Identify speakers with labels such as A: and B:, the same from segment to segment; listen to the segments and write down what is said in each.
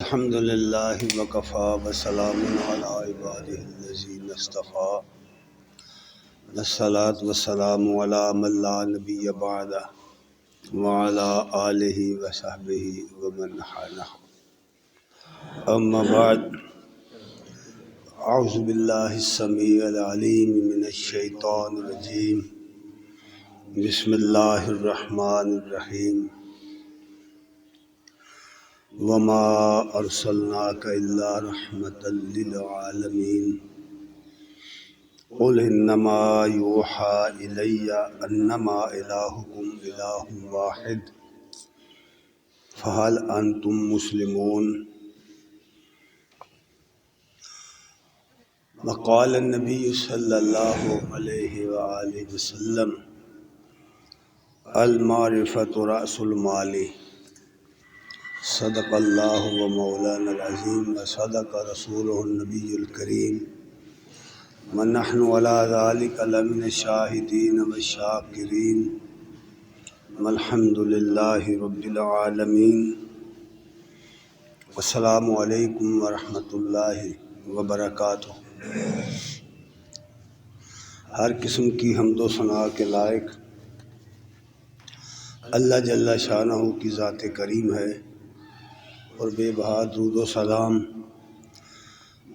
A: الحمد للہ وکفا وسلام علی عبادہ الذین اصطفیٰ والصلاة والسلام علی من لا نبی بعدہ وعلی آلہ وصحبہ ومن والاه. اما بعد، اعوذ باللہ السمیع العلیم من الشیطان الرجیم. بسم اللہ الرحمن الرحیم. وما ارسلناک الا رحمتا للعالمین. قل انما یوحی الی انما الہکم الہ واحد فہل انتم مسلمون. وقال النبی صلی اللہ علیہ وآلہ وسلم: المعرفۃ رأس المال. صدق اللہ و مولانا العظیم و صدق رسولہ النبی الکریم ونحن علی ذلک لمن الشاہدین والشاکرین والحمد للہ رب العالمین. السلام علیکم ورحمۃ اللہ وبرکاتہ. ہر قسم کی حمد و ثنا کے لائق اللہ جل شانہ کی ذات کریم ہے، اور بے بہا درود و سلام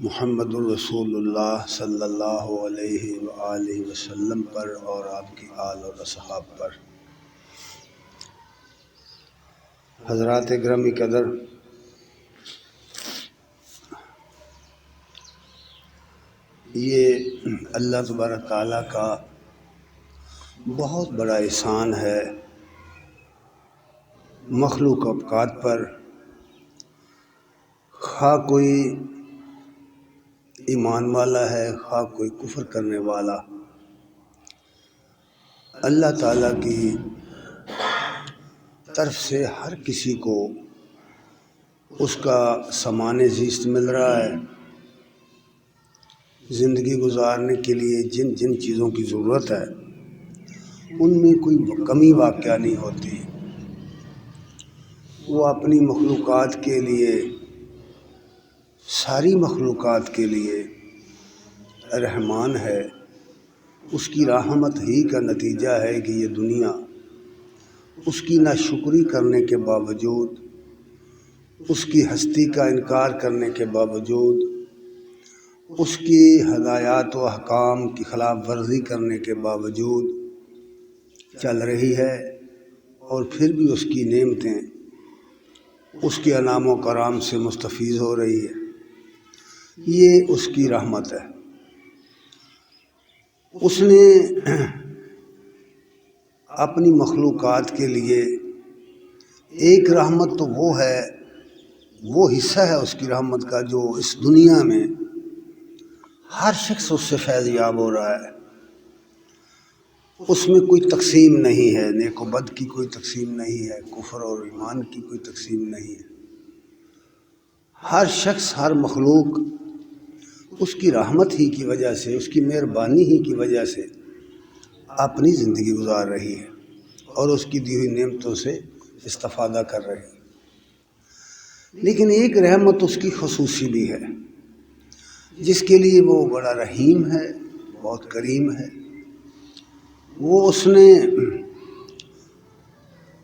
A: محمد الرسول اللہ صلی اللہ علیہ وآلہ وسلم پر اور آپ کی آل اور اصحاب پر. حضرات گرامی قدر، یہ اللہ تبارک تعالیٰ کا بہت بڑا احسان ہے مخلوق افقات پر، خواہ کوئی ایمان والا ہے خواہ کوئی کفر کرنے والا. اللہ تعالیٰ کی طرف سے ہر کسی کو اس کا سامان زیست مل رہا ہے. زندگی گزارنے کے لیے جن جن چیزوں کی ضرورت ہے ان میں کوئی کمی واقع نہیں ہوتی. وہ اپنی مخلوقات کے لیے، ساری مخلوقات کے لیے رحمان ہے. اس کی رحمت ہی کا نتیجہ ہے کہ یہ دنیا اس کی ناشکری کرنے کے باوجود، اس کی ہستی کا انکار کرنے کے باوجود، اس کی ہدایات و احکام کی خلاف ورزی کرنے کے باوجود چل رہی ہے، اور پھر بھی اس کی نعمتیں اس کے انعام و کرام سے مستفیض ہو رہی ہے. یہ اس کی رحمت ہے. اس نے اپنی مخلوقات کے لیے ایک رحمت تو وہ ہے، وہ حصہ ہے اس کی رحمت کا جو اس دنیا میں ہر شخص اس سے فیض یاب ہو رہا ہے. اس میں کوئی تقسیم نہیں ہے، نیک و بد کی کوئی تقسیم نہیں ہے، کفر اور ایمان کی کوئی تقسیم نہیں ہے. ہر شخص، ہر مخلوق اس کی رحمت ہی کی وجہ سے، اس کی مہربانی ہی کی وجہ سے اپنی زندگی گزار رہی ہے اور اس کی دی ہوئی نعمتوں سے استفادہ کر رہی ہے. لیکن ایک رحمت اس کی خصوصی بھی ہے جس کے لیے وہ بڑا رحیم ہے، بہت کریم ہے. وہ اس نے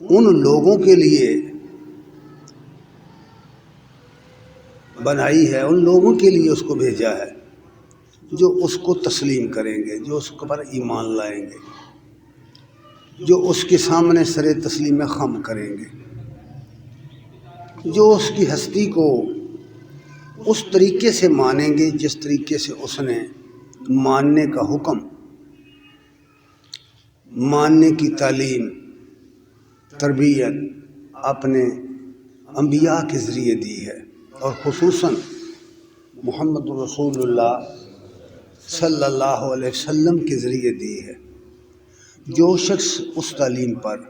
A: ان لوگوں کے لیے بنائی ہے، ان لوگوں کے لیے اس کو بھیجا ہے جو اس کو تسلیم کریں گے، جو اس پر ایمان لائیں گے، جو اس کے سامنے سر تسلیم خم کریں گے، جو اس کی ہستی کو اس طریقے سے مانیں گے جس طریقے سے اس نے ماننے کا حکم، ماننے کی تعلیم، تربیت اپنے انبیاء کے ذریعے دی ہے، اور خصوصاً محمد رسول اللہ صلی اللہ علیہ وسلم کے ذریعے دی ہے. جو شخص اس تعلیم پر،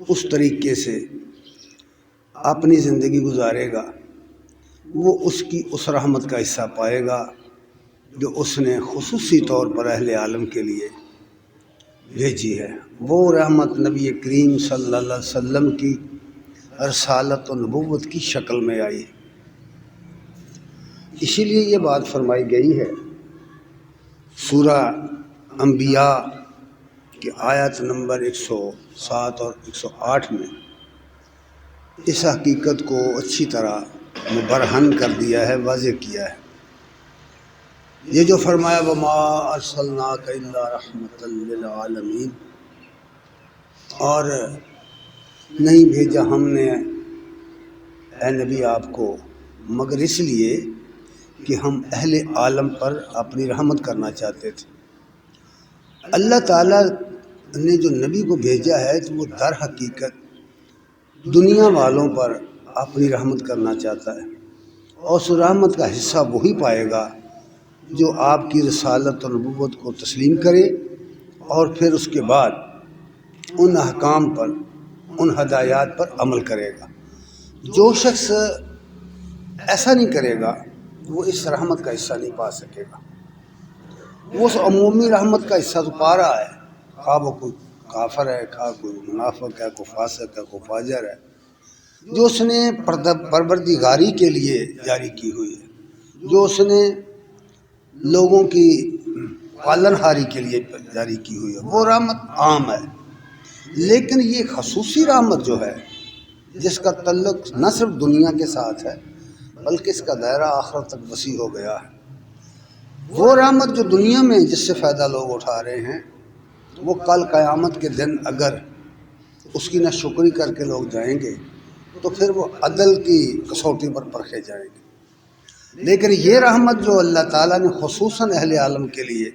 A: اس طریقے سے اپنی زندگی گزارے گا وہ اس کی اس رحمت کا حصہ پائے گا جو اس نے خصوصی طور پر اہل عالم کے لیے بھیجی ہے. وہ رحمت نبی کریم صلی اللہ علیہ وسلم کی رسالت و نبوت کی شکل میں آئی، اسی لیے یہ بات فرمائی گئی ہے سورہ انبیاء کی آیت نمبر 107 اور 108 میں اس حقیقت کو اچھی طرح مبرہن کر دیا ہے، واضح کیا ہے۔ یہ جو فرمایا وَمَا أَرْسَلْنَاكَ إِلَّا رَحْمَةً لِّلْعَالَمِينَ، اور نہیں بھیجا ہم نے اے نبی آپ کو مگر اس لیے کہ ہم اہل عالم پر اپنی رحمت کرنا چاہتے تھے۔ اللہ تعالیٰ نے جو نبی کو بھیجا ہے تو وہ در حقیقت دنیا والوں پر اپنی رحمت کرنا چاہتا ہے، اور اس رحمت کا حصہ وہی پائے گا جو آپ کی رسالت اور نبوت کو تسلیم کرے اور پھر اس کے بعد ان احکام پر، ان ہدایات پر عمل کرے گا۔ جو شخص ایسا نہیں کرے گا وہ اس رحمت کا حصہ نہیں پا سکے گا۔ وہ اس عمومی رحمت کا حصہ تو پا رہا ہے، خواہ وہ کوئی کافر ہے، خواہ کوئی منافق ہے، کوئی فاسق ہے، کوئی فاجر ہے، جو اس نے پروردگاری کے لیے جاری کی ہوئی ہے، جو اس نے لوگوں کی پالن ہاری کے لیے جاری کی ہوئی ہے، وہ رحمت عام ہے۔ لیکن یہ خصوصی رحمت جو ہے جس کا تعلق نہ صرف دنیا کے ساتھ ہے بلکہ اس کا دائرہ آخرت تک وسیع ہو گیا ہے، وہ رحمت جو دنیا میں جس سے فائدہ لوگ اٹھا رہے ہیں وہ کل قیامت کے دن اگر اس کی ناشکری کر کے لوگ جائیں گے تو پھر وہ عدل کی کسوٹی پر پرکھے جائیں گے۔ لیکن یہ رحمت جو اللہ تعالیٰ نے خصوصاً اہل عالم کے لیے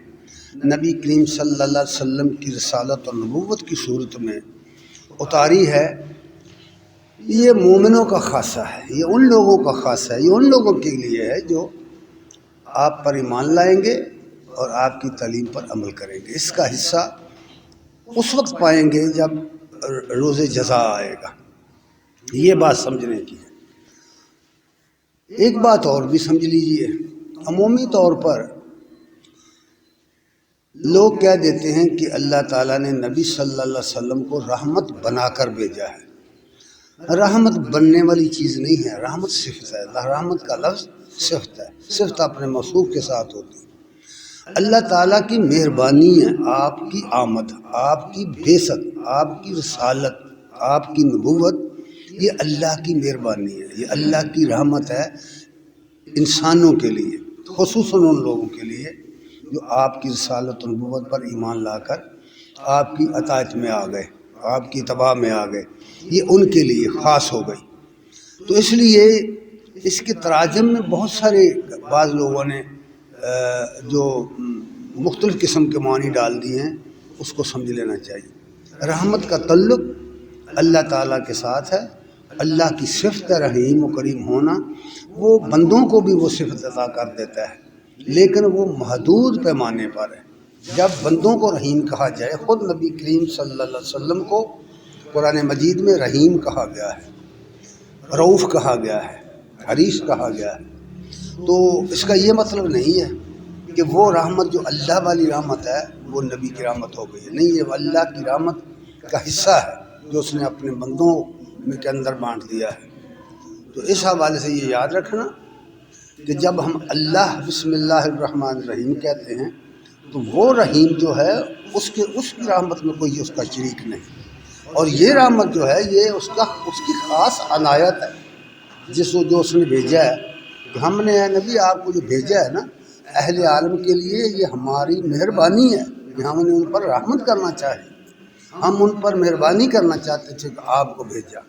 A: نبی کریم صلی اللہ علیہ وسلم کی رسالت اور نبوت کی صورت میں اتاری ہے، یہ مومنوں کا خاصہ ہے، یہ ان لوگوں کا خاصہ ہے، یہ ان لوگوں کے لیے ہے جو آپ پر ایمان لائیں گے اور آپ کی تعلیم پر عمل کریں گے۔ اس کا حصہ اس وقت پائیں گے جب روز جزا آئے گا۔ یہ بات سمجھنے کی ہے۔ ایک بات اور بھی سمجھ لیجئے، عمومی طور پر لوگ کہہ دیتے ہیں کہ اللہ تعالیٰ نے نبی صلی اللہ علیہ وسلم کو رحمت بنا کر بھیجا ہے۔ رحمت بننے والی چیز نہیں ہے، رحمت صفت ہے۔ رحمت کا لفظ صفت ہے، صفت اپنے موصوف کے ساتھ ہوتی ہے۔ اللہ تعالیٰ کی مہربانی ہے، آپ کی آمد، آپ کی بعثت، آپ کی رسالت، آپ کی نبوت، یہ اللہ کی مہربانی ہے، یہ اللہ کی رحمت ہے انسانوں کے لیے، خصوصاً ان لوگوں کے لیے جو آپ کی رسالت و نبوت پر ایمان لا کر آپ کی اطاعت میں آ گئے، آپ کی اتباع میں آ گئے، یہ ان کے لیے خاص ہو گئی۔ تو اس لیے اس کے تراجم میں بہت سارے بعض لوگوں نے جو مختلف قسم کے معنی ڈال دیے ہیں، اس کو سمجھ لینا چاہیے۔ رحمت کا تعلق اللہ تعالیٰ کے ساتھ ہے، اللہ کی صفت رحیم و کریم ہونا، وہ بندوں کو بھی وہ صفت عطا کر دیتا ہے لیکن وہ محدود پیمانے پر ہے۔ جب بندوں کو رحیم کہا جائے، خود نبی کریم صلی اللہ علیہ وسلم کو قرآن مجید میں رحیم کہا گیا ہے، رؤوف کہا گیا ہے، حریص کہا گیا ہے، تو اس کا یہ مطلب نہیں ہے کہ وہ رحمت جو اللہ والی رحمت ہے وہ نبی کی رحمت ہو گئی ہے، نہیں، یہ اللہ کی رحمت کا حصہ ہے جو اس نے اپنے بندوں کے اندر بانٹ دیا ہے۔ تو اس حوالے سے یہ یاد رکھنا کہ جب ہم اللہ بسم اللہ الرحمن الرحیم کہتے ہیں تو وہ رحیم جو ہے اس کی رحمت میں کوئی اس کا شریک نہیں، اور یہ رحمت جو ہے یہ اس کی خاص عنایت ہے جو اس نے بھیجا ہے۔ کہ ہم نے نبی آپ کو جو بھیجا ہے نا اہل عالم کے لیے، یہ ہماری مہربانی ہے کہ ہم نے ان پر رحمت کرنا چاہے، ہم ان پر مہربانی کرنا چاہتے تھے کہ آپ کو بھیجا،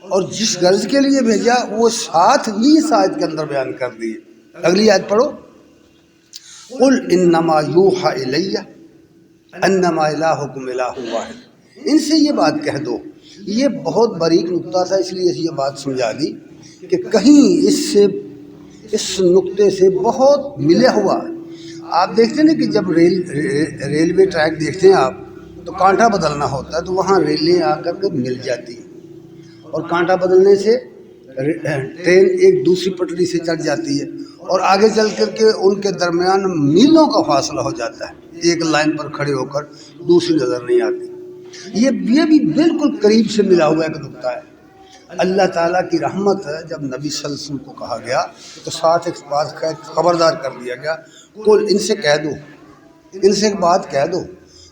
A: اور جس غرض کے لیے بھیجا وہ ساتھ ہی اس آیت کے اندر بیان کر دیے۔ اگلی آیت پڑھو، قل انما یوحی الی انما الہکم الہ واحد، ان سے یہ بات کہہ دو۔ یہ بہت باریک نقطہ تھا، اس لیے یہ بات سمجھا دی کہ کہیں اس نقطے سے بہت ملے ہوا۔ آپ دیکھتے ہیں نا کہ جب ریلوے ٹریک دیکھتے ہیں آپ تو کانٹا بدلنا ہوتا ہے تو وہاں ریلیں آ کر کے مل جاتی ہیں، اور کانٹا بدلنے سے ٹرین ایک دوسری پٹری سے چڑھ جاتی ہے اور آگے چل کر کے ان کے درمیان میلوں کا فاصلہ ہو جاتا ہے، ایک لائن پر کھڑے ہو کر دوسری نظر نہیں آتی۔ یہ بھی بالکل قریب سے ملا ہوا ایک نقطہ ہے۔ اللہ تعالیٰ کی رحمت ہے۔ جب نبی صلی اللہ علیہ وسلم کو کہا گیا تو ساتھ ایک بات خبردار کر دیا گیا، قل ان سے کہہ دو، ان سے ایک بات کہہ دو،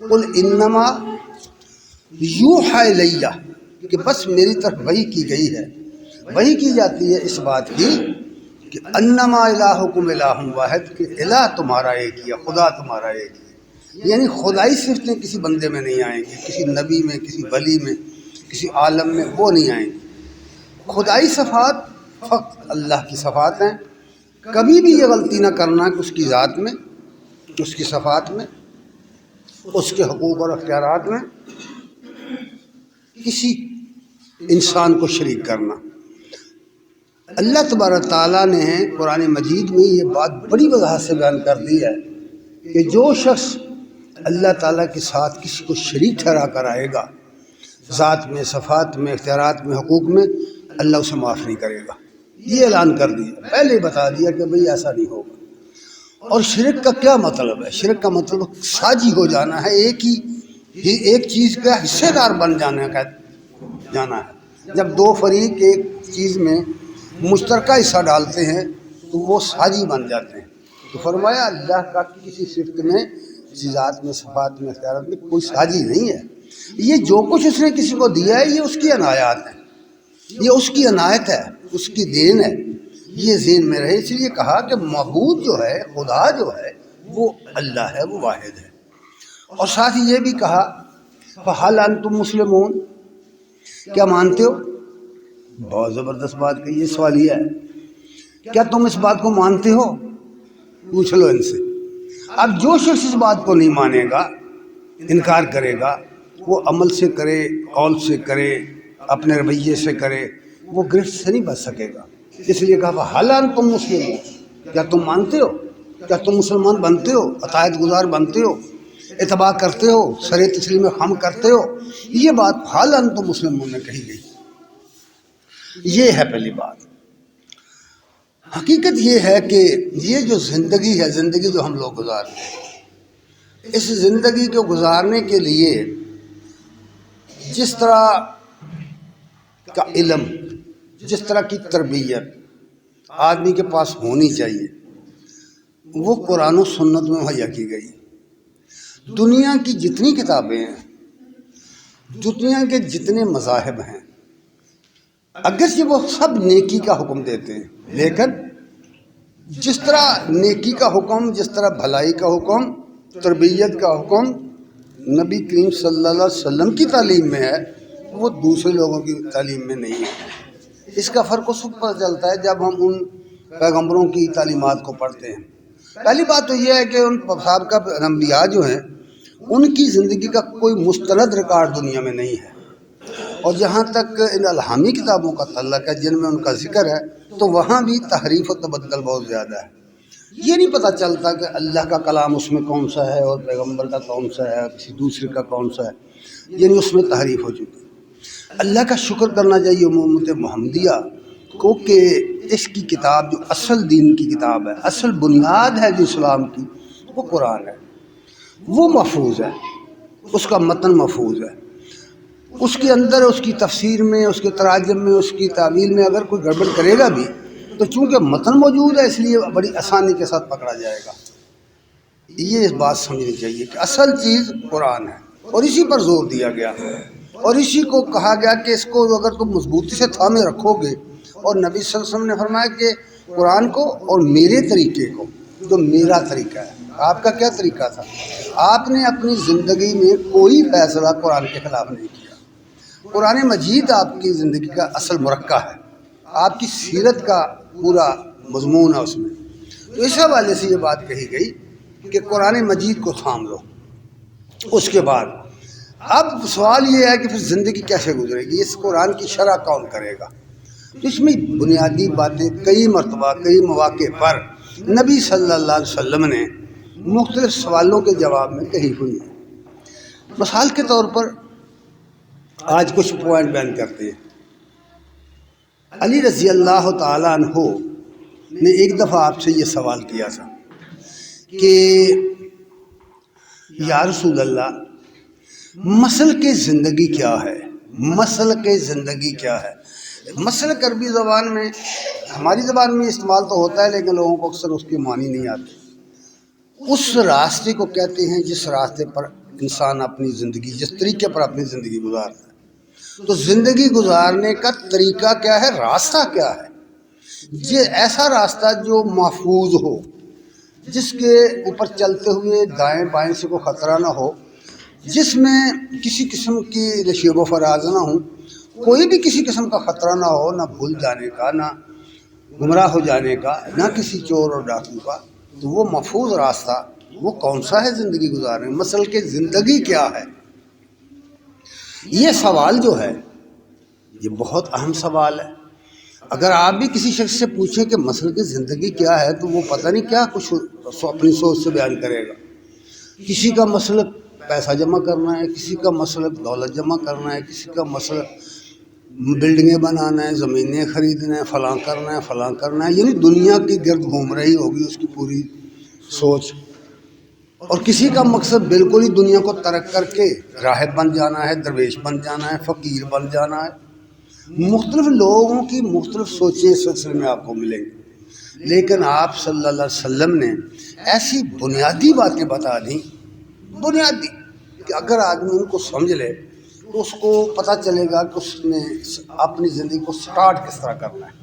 A: قل انما یوحی الیہ، کہ بس میری طرف وحی کی گئی ہے، وحی کی جاتی ہے اس بات کی کہ انما الہکم الہ واحد، کہ الہ تمہارا ایک ہی ہے، خدا تمہارا ایک ہی ہے۔ یعنی خدائی صفتیں کسی بندے میں نہیں آئیں گی، کسی نبی میں، کسی ولی میں، کسی عالم میں وہ نہیں آئیں گی۔ خدائی صفات فقط اللہ کی صفات ہیں۔ کبھی بھی یہ غلطی نہ کرنا کہ اس کی ذات میں، اس کی صفات میں، اس کے حقوق اور اختیارات میں کسی انسان کو شریک کرنا۔ اللہ تبارک تعالیٰ نے قرآن مجید میں یہ بات بڑی وضاحت سے بیان کر دی ہے کہ جو شخص اللہ تعالیٰ کے ساتھ کسی کو شریک ٹھہرا کر آئے گا، ذات میں، صفات میں، اختیارات میں، حقوق میں، اللہ اسے معاف نہیں کرے گا۔ یہ اعلان کر دیا، پہلے ہی بتا دیا کہ بھئی ایسا نہیں ہوگا۔ اور شرک کا کیا مطلب ہے؟ شرک کا مطلب ساجی ہو جانا ہے، ایک چیز کا حصے دار بن جانا ہے۔ جب دو فریق ایک چیز میں مشترکہ حصہ ڈالتے ہیں تو وہ ساجی بن جاتے ہیں۔ تو فرمایا اللہ کا کسی صفت میں، کسی ذات میں، صفات میں، اختیارات میں کوئی ساجی نہیں ہے۔ یہ جو کچھ اس نے کسی کو دیا ہے یہ اس کی عنایات ہے، یہ اس کی عنایت ہے، اس کی دین ہے۔ یہ ذہن میں رہے۔ اس لیے کہا کہ معبود جو ہے، خدا جو ہے، وہ اللہ ہے، وہ واحد ہے۔ اور ساتھ ہی یہ بھی کہا فَهَلْ أَنْتُمْ مُسْلِمُونَ، کیا مانتے ہو؟ بہت زبردست بات کہی، یہ سوالیہ ہے، کیا تم اس بات کو مانتے ہو؟ پوچھ لو ان سے۔ اب جو شخص اس بات کو نہیں مانے گا، انکار کرے گا، وہ عمل سے کرے، قول سے کرے، اپنے رویے سے کرے، وہ گرفت سے نہیں بچ سکے گا۔ اس لیے کہا فَهَلْ أَنْتُمْ مُسْلِمُونَ، کیا تم مانتے ہو؟ کیا تم مسلمان بنتے ہو؟ عطایت گزار بنتے ہو؟ اتباع کرتے ہو؟ سر تسلیم خم کرتے ہو؟ یہ بات فَهَلْ أَنْتُمْ مُسْلِمُونَ میں کہی گئی۔ یہ ہے پہلی بات۔ حقیقت یہ ہے کہ یہ جو زندگی ہے، زندگی جو ہم لوگ گزارتے ہیں، اس زندگی کو گزارنے کے لیے جس طرح کا علم، جس طرح کی تربیت آدمی کے پاس ہونی چاہیے، وہ قرآن و سنت میں مہیا کی گئی۔ دنیا کی جتنی کتابیں ہیں، دنیا کے جتنے مذاہب ہیں، اگرچہ وہ سب نیکی کا حکم دیتے ہیں، لیکن جس طرح نیکی کا حکم، جس طرح بھلائی کا حکم، تربیت کا حکم نبی کریم صلی اللہ علیہ وسلم کی تعلیم میں ہے، وہ دوسرے لوگوں کی تعلیم میں نہیں ہے۔ اس کا فرق اس وقت پتہ چلتا ہے جب ہم ان پیغمبروں کی تعلیمات کو پڑھتے ہیں۔ پہلی بات تو یہ ہے کہ ان سابقہ انبیاء جو ہیں، ان کی زندگی کا کوئی مستند ریکارڈ دنیا میں نہیں ہے۔ اور جہاں تک ان الہامی کتابوں کا تعلق ہے جن میں ان کا ذکر ہے، تو وہاں بھی تحریف و تبدل بہت زیادہ ہے۔ یہ نہیں پتہ چلتا کہ اللہ کا کلام اس میں کون سا ہے اور پیغمبر کا کون سا ہے، کسی دوسرے کا کون سا ہے، یعنی اس میں تحریف ہو چکی۔ اللہ کا شکر کرنا چاہیے امت محمدیہ کو کہ اس کی کتاب جو اصل دین کی کتاب ہے، اصل بنیاد ہے جو اسلام کی، وہ قرآن ہے، وہ محفوظ ہے، اس کا متن محفوظ ہے۔ اس کے اندر، اس کی تفسیر میں، اس کے تراجم میں، اس کی تعویل میں اگر کوئی گڑبڑ کرے گا بھی تو چونکہ متن موجود ہے اس لیے بڑی آسانی کے ساتھ پکڑا جائے گا۔ یہ بات سمجھنی چاہیے کہ اصل چیز قرآن ہے، اور اسی پر زور دیا گیا، اور اسی کو کہا گیا کہ اس کو اگر تم مضبوطی سے تھامے رکھو گے، اور نبی صلی اللہ علیہ وسلم نے فرمایا کہ قرآن کو اور میرے طریقے کو، جو میرا طریقہ ہے۔ آپ کا کیا طریقہ تھا؟ آپ نے اپنی زندگی میں کوئی فیصلہ قرآن کے خلاف نہیں کیا۔ قرآن مجید آپ کی زندگی کا اصل مرکہ ہے، آپ کی سیرت کا پورا مضمون ہے اس میں۔ تو اس حوالے سے یہ بات کہی گئی کہ قرآن مجید کو تھام لو۔ اس کے بعد اب سوال یہ ہے کہ پھر زندگی کیسے گزرے گی، اس قرآن کی شرح کون کرے گا؟ تو اس میں بنیادی باتیں کئی مرتبہ، کئی مواقع پر نبی صلی اللہ علیہ وسلم نے مختلف سوالوں کے جواب میں کہی ہوئی ہیں۔ مثال کے طور پر آج کچھ پوائنٹ بیان کرتے ہیں۔ علی رضی اللہ تعالیٰ عنہ نے ایک دفعہ آپ سے یہ سوال کیا تھا کہ یا رسول اللہ، مسلک زندگی کیا ہے؟ مسلک زندگی کیا ہے؟ مسلک عربی زبان میں ہماری زبان میں استعمال تو ہوتا ہے لیکن لوگوں کو اکثر اس کے معنی نہیں آتے۔ اس راستے کو کہتے ہیں جس راستے پر انسان اپنی زندگی، جس طریقے پر اپنی زندگی گزارتا ہے۔ تو زندگی گزارنے کا طریقہ کیا ہے، راستہ کیا ہے؟ یہ ایسا راستہ جو محفوظ ہو، جس کے اوپر چلتے ہوئے دائیں بائیں سے کوئی خطرہ نہ ہو، جس میں کسی قسم کی نشیب و فراز نہ ہو، کوئی بھی کسی قسم کا خطرہ نہ ہو، نہ بھول جانے کا، نہ گمراہ ہو جانے کا، نہ کسی چور اور ڈاکو کا۔ تو وہ محفوظ راستہ وہ کون سا ہے زندگی گزارنے؟ مسل کے زندگی کیا ہے؟ یہ سوال جو ہے یہ بہت اہم سوال ہے۔ اگر آپ بھی کسی شخص سے پوچھیں کہ مسل کی زندگی کیا ہے تو وہ پتہ نہیں کیا کچھ اپنی سوچ سے بیان کرے گا۔ کسی کا مسلک پیسہ جمع کرنا ہے، کسی کا مسلک دولت جمع کرنا ہے، کسی کا مسلک بلڈنگیں بنانا ہے، زمینیں خریدنا ہے، فلاں کرنا ہے، فلاں کرنا ہے، یعنی دنیا کی گرد گھوم رہی ہوگی اس کی پوری سوچ۔ اور کسی کا مقصد بالکل ہی دنیا کو ترک کر کے راہب بن جانا ہے، درویش بن جانا ہے، فقیر بن جانا ہے۔ مختلف لوگوں کی مختلف سوچیں اس سلسلے میں آپ کو ملیں گی، لیکن آپ صلی اللہ علیہ وسلم نے ایسی بنیادی باتیں بتا دیں، بنیادی، کہ اگر آدمی ان کو سمجھ لے تو اس کو پتہ چلے گا کہ اس نے اپنی زندگی کو سٹارٹ کس طرح کرنا ہے۔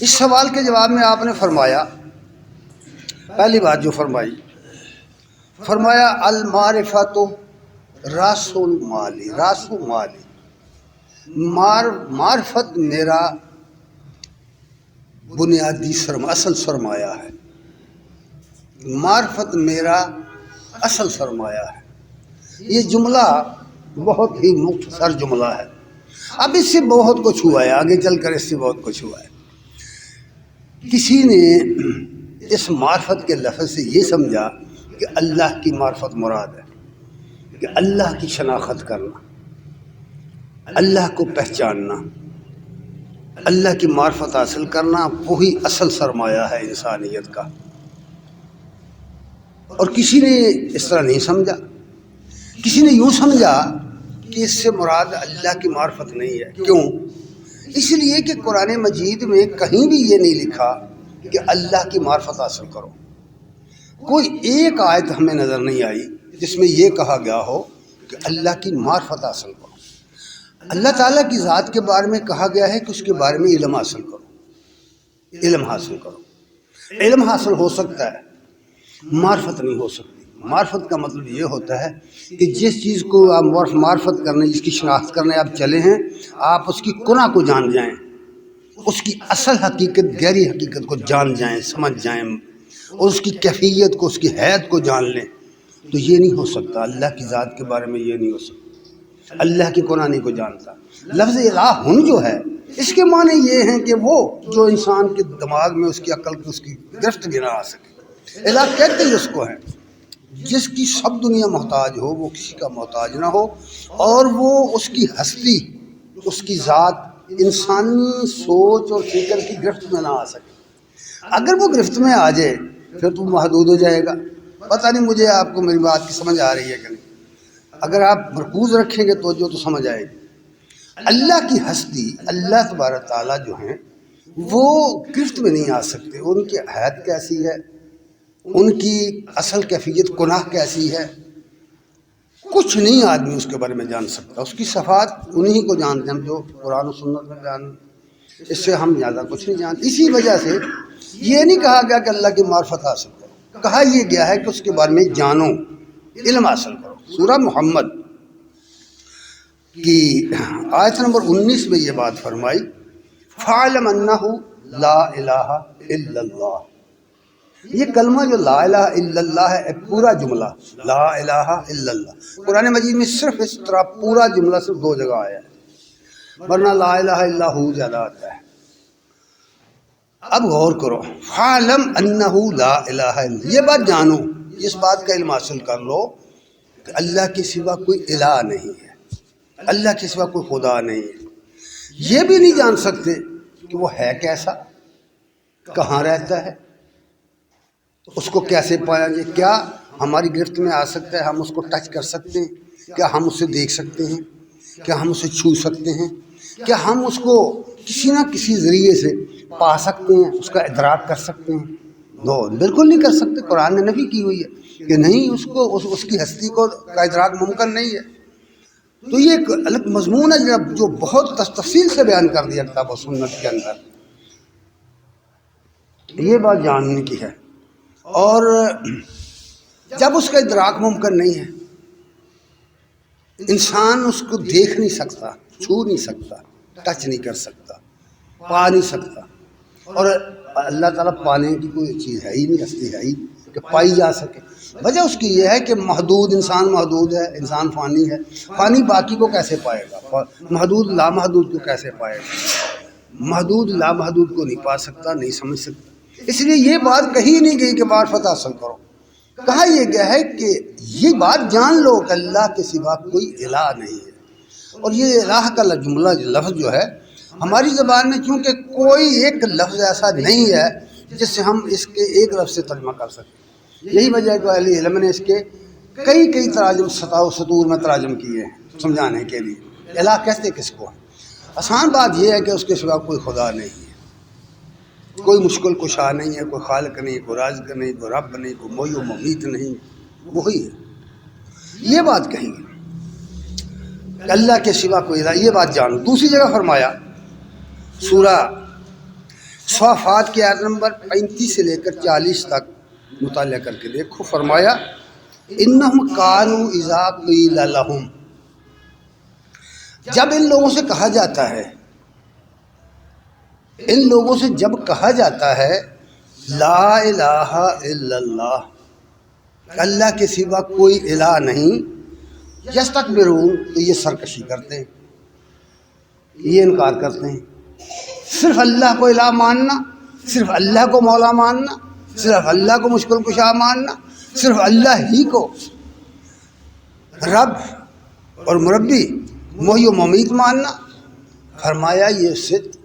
A: اس سوال کے جواب میں آپ نے فرمایا، پہلی بات جو فرمایا المعرفۃ راس المال، راس المال، معرفت میرا بنیادی اصل سرمایہ ہے، معرفت میرا اصل سرمایہ ہے۔ یہ جملہ بہت ہی مختصر جملہ ہے، اب اس سے بہت کچھ ہوا ہے، آگے چل کر اس سے بہت کچھ ہوا ہے۔ کسی نے اس معرفت کے لفظ سے یہ سمجھا کہ اللہ کی معرفت مراد ہے، کہ اللہ کی شناخت کرنا، اللہ کو پہچاننا، اللہ کی معرفت حاصل کرنا، وہی اصل سرمایہ ہے انسانیت کا۔ اور کسی نے اس طرح نہیں سمجھا، کسی نے یوں سمجھا کہ اس سے مراد اللہ کی معرفت نہیں ہے۔ کیوں؟ اس لیے کہ قرآن مجید میں کہیں بھی یہ نہیں لکھا کہ اللہ کی معرفت حاصل کرو۔ کوئی ایک آیت ہمیں نظر نہیں آئی جس میں یہ کہا گیا ہو کہ اللہ کی معرفت حاصل کرو۔ اللہ تعالیٰ کی ذات کے بارے میں کہا گیا ہے کہ اس کے بارے میں علم حاصل کرو، علم حاصل کرو۔ علم حاصل ہو سکتا ہے، معرفت نہیں ہو سکتی۔ معرفت کا مطلب یہ ہوتا ہے کہ جس چیز کو آپ معرفت کرنے، جس کی شناخت کرنے آپ چلے ہیں، آپ اس کی کنہ کو جان جائیں، اس کی اصل حقیقت، گہری حقیقت کو جان جائیں، سمجھ جائیں، اور اس کی کیفیت کو، اس کی حیت کو جان لیں، تو یہ نہیں ہو سکتا۔ اللہ کی ذات کے بارے میں یہ نہیں ہو سکتا، اللہ کی کنہ نہیں کو جانتا۔ لفظ الہ جو ہے اس کے معنی یہ ہیں کہ وہ جو انسان کے دماغ میں، اس کی عقل کی، اس کی گرفت بھی نہ آ سکے۔ الہ کہتے ہی اس کو ہیں جس کی سب دنیا محتاج ہو، وہ کسی کا محتاج نہ ہو، اور وہ اس کی ہستی، اس کی ذات انسانی سوچ اور فکر کی گرفت میں نہ آ سکے۔ اگر وہ گرفت میں آ جائے پھر تو محدود ہو جائے گا۔ پتہ نہیں مجھے آپ کو میری بات کی سمجھ آ رہی ہے کہ نہیں؟ اگر آپ مرکوز رکھیں گے تو سمجھ آئے گی۔ اللہ کی ہستی، اللہ تبارک تعالیٰ جو ہیں وہ گرفت میں نہیں آ سکتے۔ ان کی حیت کیسی ہے، ان کی اصل کیفیت گناہ کیسی ہے، کچھ نہیں آدمی اس کے بارے میں جان سکتا۔ اس کی صفات انہی کو جانتے ہیں ہم جو قرآن و سنت میں بیان، اس سے ہم زیادہ کچھ نہیں جانتے۔ اسی وجہ سے یہ نہیں کہا گیا کہ اللہ کی معرفت حاصل کرو، کہا یہ گیا ہے کہ اس کے بارے میں جانو، علم حاصل کرو۔ سورہ محمد کی آیت نمبر 19 میں یہ بات فرمائی، فَاعْلَمْ أَنَّهُ لَا إِلَٰهَ إِلَّا اللَّهُ۔ یہ کلمہ جو لا الہ الا اللہ ہے، پورا جملہ لا الہ الا اللہ، قرآن مجید میں صرف اس طرح پورا جملہ صرف 2 جگہ آیا ہے، ورنہ لا الہ الا ہو زیادہ آتا ہے۔ اب غور کرو، فَاعْلَمْ أَنَّهُ لَا إِلَٰهَ إِلَّا، یہ بات جانو، اس بات کا علم حاصل کر لو کہ اللہ کے سوا کوئی الہ نہیں ہے، اللہ کے سوا کوئی خدا نہیں ہے۔ یہ بھی نہیں جان سکتے کہ وہ ہے کیسا، کہاں رہتا ہے، اس کو کیسے پایا جائے، کیا ہماری گرفت میں آ سکتا ہے، ہم اس کو ٹچ کر سکتے ہیں، کیا ہم اسے دیکھ سکتے ہیں، کیا ہم اسے چھو سکتے ہیں، کیا ہم اس کو کسی نہ کسی ذریعے سے پا سکتے ہیں، اس کا ادراک کر سکتے ہیں؟ نو، بالکل نہیں کر سکتے۔ قرآن نے نفی کی ہوئی ہے کہ نہیں، اس کی ہستی کو کا ادراک ممکن نہیں ہے۔ تو یہ ایک الگ مضمون ہے جو بہت تفصیل سے بیان کر دیا کتاب و سنت کے اندر، یہ بات جاننے کی ہے۔ اور جب اس کا ادراک ممکن نہیں ہے، انسان اس کو دیکھ نہیں سکتا، چھو نہیں سکتا، ٹچ نہیں کر سکتا، پا نہیں سکتا، اور اللہ تعالیٰ پانے کی کوئی چیز ہے ہی نہیں، ہستی ہے ہی کہ پائی جا سکے۔ وجہ اس کی یہ ہے کہ محدود انسان محدود ہے، انسان فانی ہے، فانی باقی کو کیسے پائے گا؟ محدود لامحدود کو کیسے پائے گا؟ محدود لامحدود کو نہیں پا سکتا، نہیں سمجھ سکتا۔ اس لیے یہ بات کہی نہیں گئی کہ معرفت حاصل کرو، کہا یہ گیا ہے کہ یہ بات جان لو کہ اللہ کے سوا کوئی الہ نہیں ہے۔ اور یہ الہ کا جملہ لفظ جو ہے ہماری زبان میں چونکہ کوئی ایک لفظ ایسا نہیں ہے جس سے ہم اس کے ایک لفظ سے ترجمہ کر سکیں، یہی وجہ ہے کہ اہل علم نے اس کے کئی تراجم سطور میں تراجم کیے ہیں سمجھانے کے لیے۔ الہ کہتے کس کو ہیں؟ آسان بات یہ ہے کہ اس کے سوا کوئی خدا نہیں ہے، کوئی مشکل کشا نہیں ہے، کوئی خالق نہیں، کوئی رازق نہیں، کوئی رب نہیں، کوئی محی و ممیت نہیں، وہی ہے۔ یہ بات کہیں گے کہ اللہ کے سوا کوئی الہ، یہ بات جانو۔ دوسری جگہ فرمایا سورہ صافات کی آیت نمبر 35 سے لے کر 40 تک مطالعہ کر کے دیکھو، فرمایا انہم کانوا اذا قیل لہم، جب ان لوگوں سے کہا جاتا ہے، ان لوگوں سے جب کہا جاتا ہے لا الہ الا اللہ، اللہ کے سوا کوئی الہ نہیں، یستکبرون، تو یہ سرکشی کرتے ہیں، یہ انکار کرتے ہیں۔ صرف اللہ کو الہ ماننا، صرف اللہ کو مولا ماننا، صرف اللہ کو مشکل کشا ماننا، صرف اللہ ہی کو رب اور مربی محی و ممیت ماننا، فرمایا یہ صدق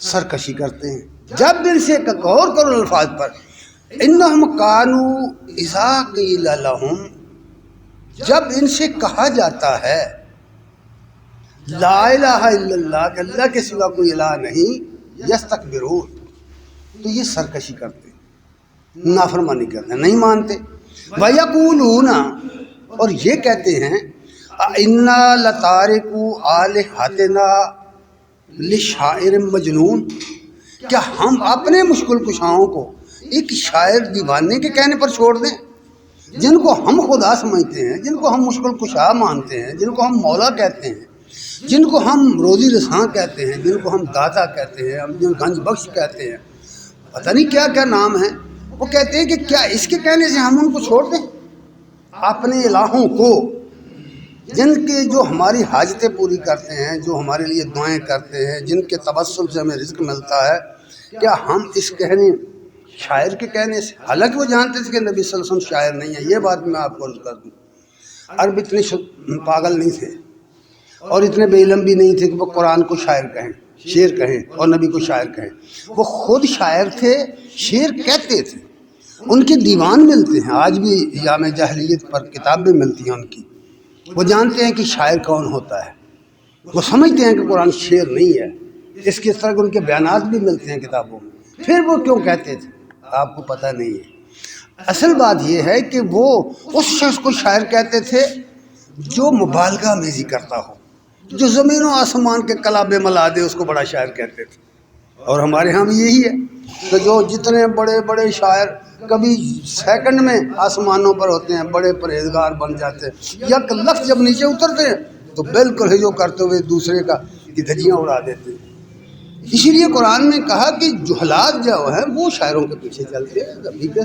A: سرکشی کرتے ہیں۔ جب ان سے غور کرو الفاظ پر، انہم کانوا اذا قیل لہم، جب ان سے کہا جاتا ہے لا الہ الا اللہ، کہ اللہ کے سوا کوئی الہ نہیں، یستکبرون، تو یہ سرکشی کرتے ہیں، نافرمانی کرتے ہیں، نہیں مانتے۔ وَيَقُولُونَ، اور یہ کہتے ہیں اِنَّا لَتَارِكُو آلِهَتِنَا لِشَاعِرٍ مجنون، کیا ہم اپنے مشکل کشاؤں کو ایک شاعر دیوانے کے کہنے پر چھوڑ دیں؟ جن کو ہم خدا سمجھتے ہیں، جن کو ہم مشکل کشا مانتے ہیں، جن کو ہم مولا کہتے ہیں، جن کو ہم روزی رساں کہتے ہیں، جن کو ہم داتا کہتے ہیں، ہم جن گنج بخش کہتے ہیں، پتہ نہیں کیا کیا نام ہیں، وہ کہتے ہیں کہ کیا اس کے کہنے سے ہم ان کو چھوڑ دیں؟ اپنے الہوں کو، جن کے جو ہماری حاجتیں پوری کرتے ہیں، جو ہمارے لیے دعائیں کرتے ہیں، جن کے توسل سے ہمیں رزق ملتا ہے، کیا ہم اس کہنے شاعر کے کہنے سے، حالانکہ وہ جانتے تھے کہ نبی صلی اللہ علیہ وسلم شاعر نہیں ہے، یہ بات میں آپ کو عرض کر دوں، عرب اتنے پاگل نہیں تھے اور اتنے بے علم بھی نہیں تھے کہ وہ قرآن کو شاعر کہیں، شعر کہیں، اور نبی کو شاعر کہیں۔ وہ خود شاعر تھے، شعر کہتے تھے، ان کے دیوان ملتے ہیں، آج بھی ایام جاہلیت پر کتابیں ملتی ہیں ان کی۔ وہ جانتے ہیں کہ شاعر کون ہوتا ہے، وہ سمجھتے ہیں کہ قرآن شعر نہیں ہے، اس کے طرح ان کے بیانات بھی ملتے ہیں کتابوں میں، پھر وہ کیوں کہتے تھے آپ کو پتہ نہیں ہے۔ اصل بات یہ ہے کہ وہ اس شخص کو شاعر کہتے تھے جو مبالغہ میزی کرتا ہو، جو زمین و آسمان کے کلابے ملا دے، اس کو بڑا شاعر کہتے تھے۔ اور ہمارے ہاں بھی یہی ہے کہ جو جتنے بڑے بڑے شاعر کبھی سیکنڈ میں آسمانوں پر ہوتے ہیں، بڑے پرہیزگار بن جاتے ہیں، یک لفظ جب نیچے اترتے ہیں تو بالکل ہجو کرتے ہوئے دوسرے کا کی دھجیاں اڑا دیتے ہیں۔ اسی لیے قرآن نے کہا کہ جہلات جو ہیں وہ شاعروں کے پیچھے چلتے ہیں، ابھی کے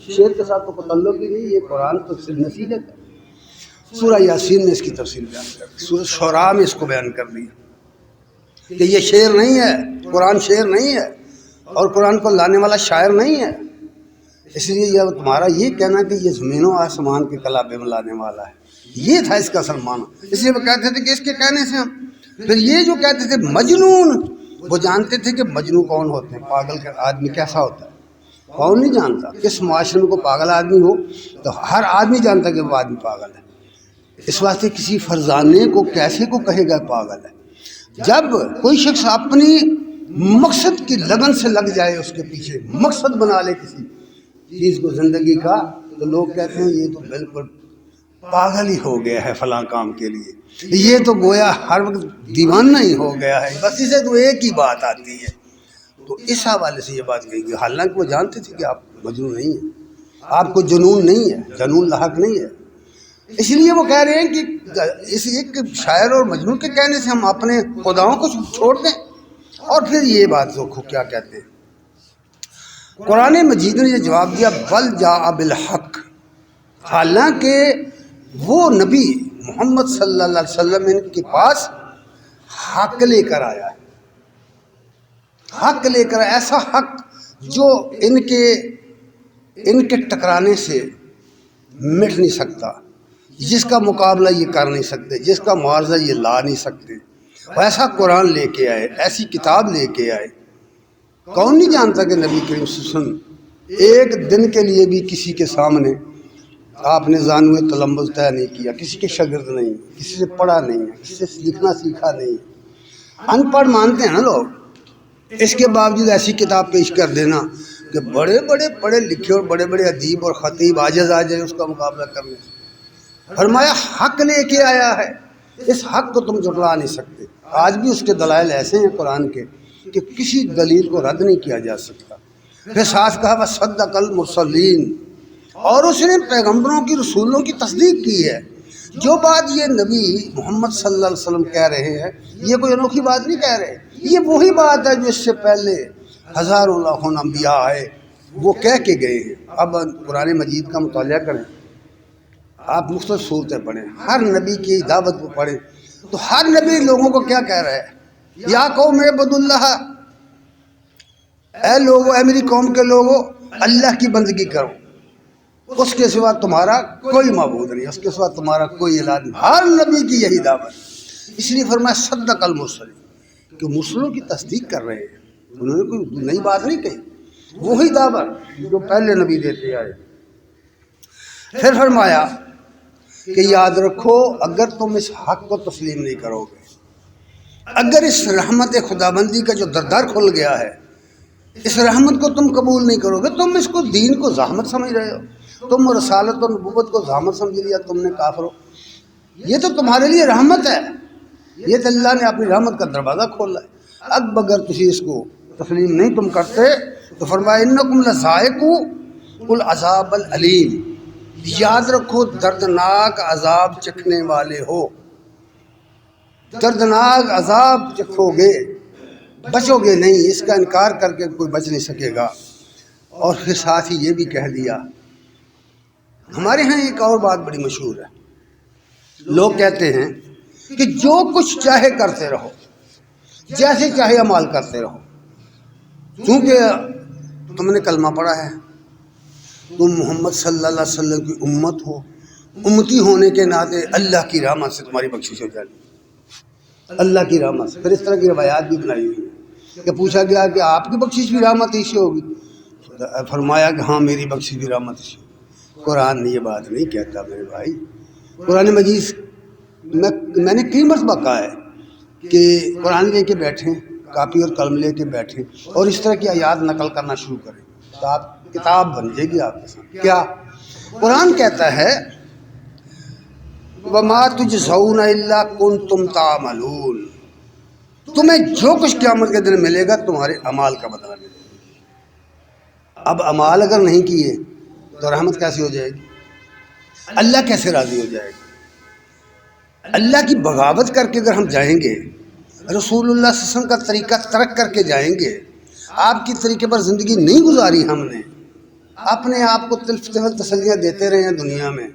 A: شعر کے ساتھ تو تعلق ہی نہیں، یہ قرآن تو صرف نصیحت ہے۔ سورہ یاسین نے اس کی تفصیل بیان کر دی، سورہ شعراء میں اس کو بیان کر دیا کہ یہ شعر نہیں ہے، قرآن شعر نہیں ہے، اور قرآن کو لانے والا شاعر نہیں ہے۔ اس لیے یہ تمہارا یہ کہنا کہ یہ زمین و آسمان کے کلابے میں لانے والا ہے، یہ تھا اس کا اصل معنی۔ اس لیے وہ کہتے تھے کہ اس کے کہنے سے ہم، پھر یہ جو کہتے تھے مجنون، وہ جانتے تھے کہ مجنون کون ہوتے ہیں، پاگل کا آدمی کیسا ہوتا ہے، کون نہیں جانتا؟ کس معاشرے میں کوئی پاگل آدمی ہو تو ہر آدمی جانتا کہ وہ آدمی پاگل ہے۔ اس واسطے کسی فرزانے کو کیسے کو کہے گا پاگل ہے؟ جب کوئی شخص اپنی مقصد کی لگن سے لگ جائے، اس کے پیچھے مقصد بنا لے کسی چیز کو زندگی کا، تو لوگ کہتے ہیں یہ تو بالکل پاگل ہی ہو گیا ہے فلاں کام کے لیے، یہ تو گویا ہر وقت دیوانہ ہی ہو گیا ہے، بس اسے تو ایک ہی بات آتی ہے۔ تو اس حوالے سے یہ بات کہی گئی، حالانکہ وہ جانتے تھے کہ آپ مجنون نہیں ہیں، آپ کو جنون نہیں ہے، جنون لاحق نہیں ہے۔ اس لیے وہ کہہ رہے ہیں کہ اس ایک شاعر اور مجنون کے کہنے سے ہم اپنے خداؤں کو چھوڑ دیں۔ اور پھر یہ بات دیکھو کیا کہتے ہیں، قرآن مجید نے یہ جواب دیا بل جاء بالحق، حالانکہ وہ نبی محمد صلی اللہ علیہ وسلم ان کے پاس حق لے کر آیا ہے، حق لے کر، ایسا حق جو ان کے ٹکرانے سے مٹ نہیں سکتا، جس کا مقابلہ یہ کر نہیں سکتے، جس کا معاوضہ یہ لا نہیں سکتے، ویسا قرآن لے کے آئے، ایسی کتاب لے کے آئے۔ کون نہیں جانتا کہ نبی کریم صلی اللہ علیہ وسلم ایک دن کے لیے بھی کسی کے سامنے آپ نے زانوے تلمبس طے نہیں کیا، کسی کے شاگرد نہیں، کسی سے پڑھا نہیں ہے، کسی سے لکھنا سیکھا نہیں، ان پڑھ مانتے ہیں نا لوگ، اس کے باوجود ایسی کتاب پیش کر دینا کہ بڑے بڑے پڑھے لکھے اور بڑے بڑے ادیب اور خطیب عاجز آ جائے اس کا مقابلہ کرنے سے۔ فرمایا حق لے کے آیا ہے، اس حق کو تم جھٹلا نہیں سکتے۔ آج بھی اس کے دلائل ایسے ہیں قرآن کے کہ کسی دلیل کو رد نہیں کیا جا سکتا۔ پھر ساتھ کہا وَصَدَّقَ الْمُرْسَلِينَ، اور اس نے پیغمبروں کی، رسولوں کی تصدیق کی ہے۔ جو بات یہ نبی محمد صلی اللہ علیہ وسلم کہہ رہے ہیں، یہ کوئی انوکھی بات نہیں کہہ رہے، یہ وہی بات ہے جو اس سے پہلے ہزاروں لاکھوں انبیاء آئے وہ کہہ کے گئے ہیں۔ اب قرآن مجید کا مطالعہ کریں، آپ مختلف صورتیں پڑھیں، ہر نبی کی دعوت کو پڑھیں، تو ہر نبی لوگوں کو کیا کہہ رہا ہے، یا قوم اعبدوا اللہ، اے لوگو، اے میری قوم کے لوگو، اللہ کی بندگی کرو، اس کے سوا تمہارا کوئی معبود نہیں، اس کے سوا تمہارا کوئی الہ نہیں۔ ہر نبی کی یہی دعوت، اس لیے فرمایا صدق المرسلین، کہ مرسلوں کی تصدیق کر رہے ہیں، انہوں نے کوئی نئی بات نہیں کہی، وہی دعوت جو پہلے نبی دیتے آئے۔ پھر فرمایا کہ یاد رکھو اگر تم اس حق کو تسلیم نہیں کرو گے، اگر اس رحمت خداوندی کا جو در کھل گیا ہے، اس رحمت کو تم قبول نہیں کرو گے، تم اس کو دین کو زحمت سمجھ رہے ہو، تم رسالت و نبوت کو زحمت سمجھ لیا تم نے کافرو، یہ تو تمہارے لیے رحمت ہے، یہ تو اللہ نے اپنی رحمت کا دروازہ کھولا ہے۔ اب اگر تسی اس کو تسلیم نہیں تم کرتے تو فرمایا انکم لذائقو العذاب العلیم، یاد رکھو دردناک عذاب چکھنے والے ہو، دردناک عذاب چکھو گے، بچو گے نہیں، اس کا انکار کر کے کوئی بچ نہیں سکے گا۔ اور پھر ساتھ ہی یہ بھی کہہ دیا، ہمارے ہاں ایک اور بات بڑی مشہور ہے، لوگ کہتے ہیں کہ جو کچھ چاہے کرتے رہو، جیسے چاہے عمال کرتے رہو، چونکہ تم نے کلمہ پڑھا ہے، تم محمد صلی اللہ علیہ وسلم کی امت ہو، امتی ہونے کے ناطے اللہ کی رحمت سے تمہاری بخشش ہو جائے گی، اللہ کی رحمت سے۔ پھر اس طرح کی روایات بھی بنائی ہوئی ہیں کہ پوچھا گیا کہ آپ کی بخشش بھی رحمت ہی سے ہوگی، فرمایا کہ ہاں میری بخشش بھی رحمت ہی سے ہوگی۔ قرآن نے یہ بات نہیں کہتا میرے بھائی، قرآن مجید میں نے کئی مرتبہ کہا ہے کہ قرآن لے کے بیٹھیں، کاپی اور قلم لے کے بیٹھیں اور اس طرح کی آیات نقل کرنا شروع کریں تو آپ کتاب بن جائے گی آپ کے ساتھ۔ کیا قرآن کہتا ہے وَمَا تُجْزَوْنَ إِلَّا كُنتُمْ تَعْمَلُونَ، تمہیں جو کچھ قیامت کے دن ملے گا تمہارے اعمال کا بدلہ ملے گا۔ اب اعمال اگر نہیں کیے تو رحمت کیسے ہو جائے گی، اللہ کیسے راضی ہو جائے گا؟ اللہ کی بغاوت کر کے اگر ہم جائیں گے، رسول اللہ صلی اللہ علیہ وسلم کا طریقہ ترک کر کے جائیں گے، آپ کی طریقے پر زندگی نہیں گزاری ہم نے، اپنے آپ کو تسلیاں دیتے رہے ہیں دنیا میں،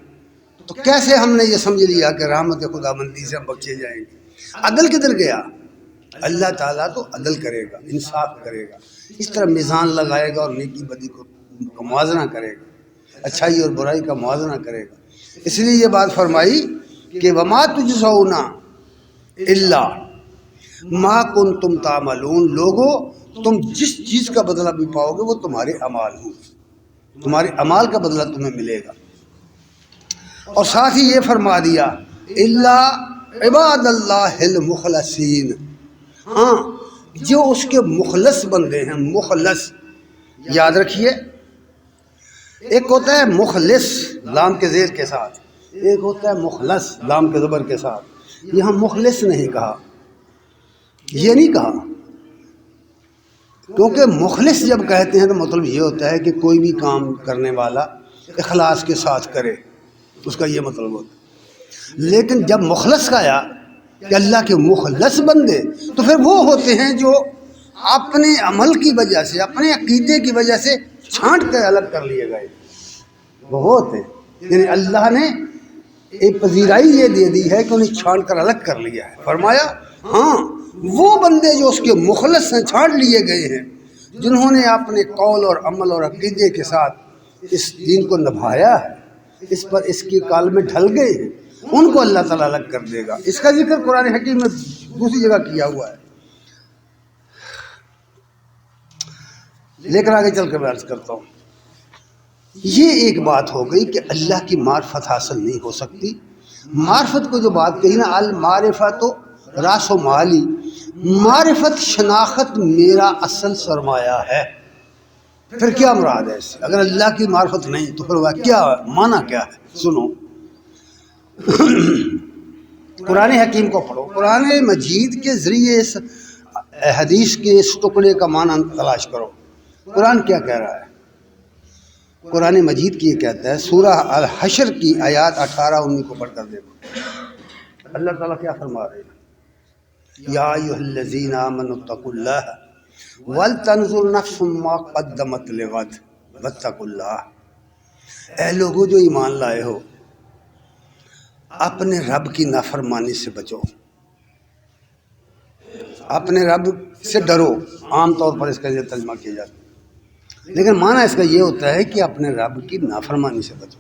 A: تو کیسے ہم نے یہ سمجھ لیا کہ رحمت خداوندی سے ہم بخشے جائیں گے؟ عدل کدھر گیا؟ اللہ تعالیٰ تو عدل کرے گا، انصاف کرے گا، اس طرح میزان لگائے گا اور نیکی بدی کو موازنہ کرے گا، اچھائی اور برائی کا موازنہ کرے گا۔ اس لیے یہ بات فرمائی کہ وَمَا تُجْزَوْنَ إِلَّا مَا كُنتُمْ تَعْمَلُونَ، لوگو تم جس چیز کا بدلہ بھی پاؤ گے وہ تمہارے اعمال ہوں، تمہارے اعمال کا بدلہ تمہیں ملے گا۔ اور ساتھ ہی یہ فرما دیا الا عباد اللہ المخلصین، ہاں جو اس کے مخلص بندے ہیں، مخلص یاد رکھیے، ایک ہوتا ہے مخلص لام کے زیر کے ساتھ، ایک ہوتا ہے مخلص لام کے زبر کے ساتھ۔ یہاں مخلص نہیں کہا، یہ نہیں کہا، کیونکہ مخلص جب کہتے ہیں تو مطلب یہ ہوتا ہے کہ کوئی بھی کام کرنے والا اخلاص کے ساتھ کرے، اس کا یہ مطلب ہوتا ہے۔ لیکن جب مخلص کا آیا کہ اللہ کے مخلص بندے، تو پھر وہ ہوتے ہیں جو اپنے عمل کی وجہ سے، اپنے عقیدے کی وجہ سے چھانٹ کر الگ کر لیے گئے، وہ ہوتے ہیں۔ یعنی اللہ نے ایک پذیرائی یہ دے دی ہے کہ انہیں چھانٹ کر الگ کر لیا ہے۔ فرمایا ہاں وہ بندے جو اس کے مخلص ہیں، چھانٹ لیے گئے ہیں، جنہوں نے اپنے قول اور عمل اور عقیدے کے ساتھ اس دین کو نبھایا ہے، اس پر اس کی کال میں ڈھل گئے ہیں، ان کو اللہ تعالیٰ الگ کر دے گا۔ اس کا ذکر قرآن حکیم میں دوسری جگہ کیا ہوا ہے، لیکن آگے چل کر میں عرض کرتا ہوں۔ یہ ایک بات ہو گئی کہ اللہ کی معرفت حاصل نہیں ہو سکتی۔ معرفت کو جو بات کہی نا، المعرفت راس و مالی، معرفت شناخت میرا اصل سرمایہ ہے۔ پھر کیا مراد ہے اس سے؟ اگر اللہ کی معرفت نہیں تو پھر وہ کیا معنی کیا ہے؟ سنو، قرآن حکیم کو پڑھو، قرآن مجید کے ذریعے اس حدیث کے اس ٹکڑے کا معنی تلاش کرو۔ قرآن کیا کہہ رہا ہے؟ قرآن مجید کی یہ کہتا ہے، سورہ الحشر کی آیات 18-19 کو پڑھ کر دیکھو، اللہ تعالیٰ کیا فرما رہے ہیں؟ یا ایھا الذین آمنوا اتقوا اللہ ولتنظر نفس ما قدمت لغد واتقوا اللہ۔ اے لوگو جو ایمان لائے ہو، اپنے رب کی نافرمانی سے بچو، اپنے رب سے ڈرو۔ عام طور پر اس کا یہ ترجمہ کیا جاتا ہے، لیکن معنی اس کا یہ ہوتا ہے کہ اپنے رب کی نافرمانی سے بچو۔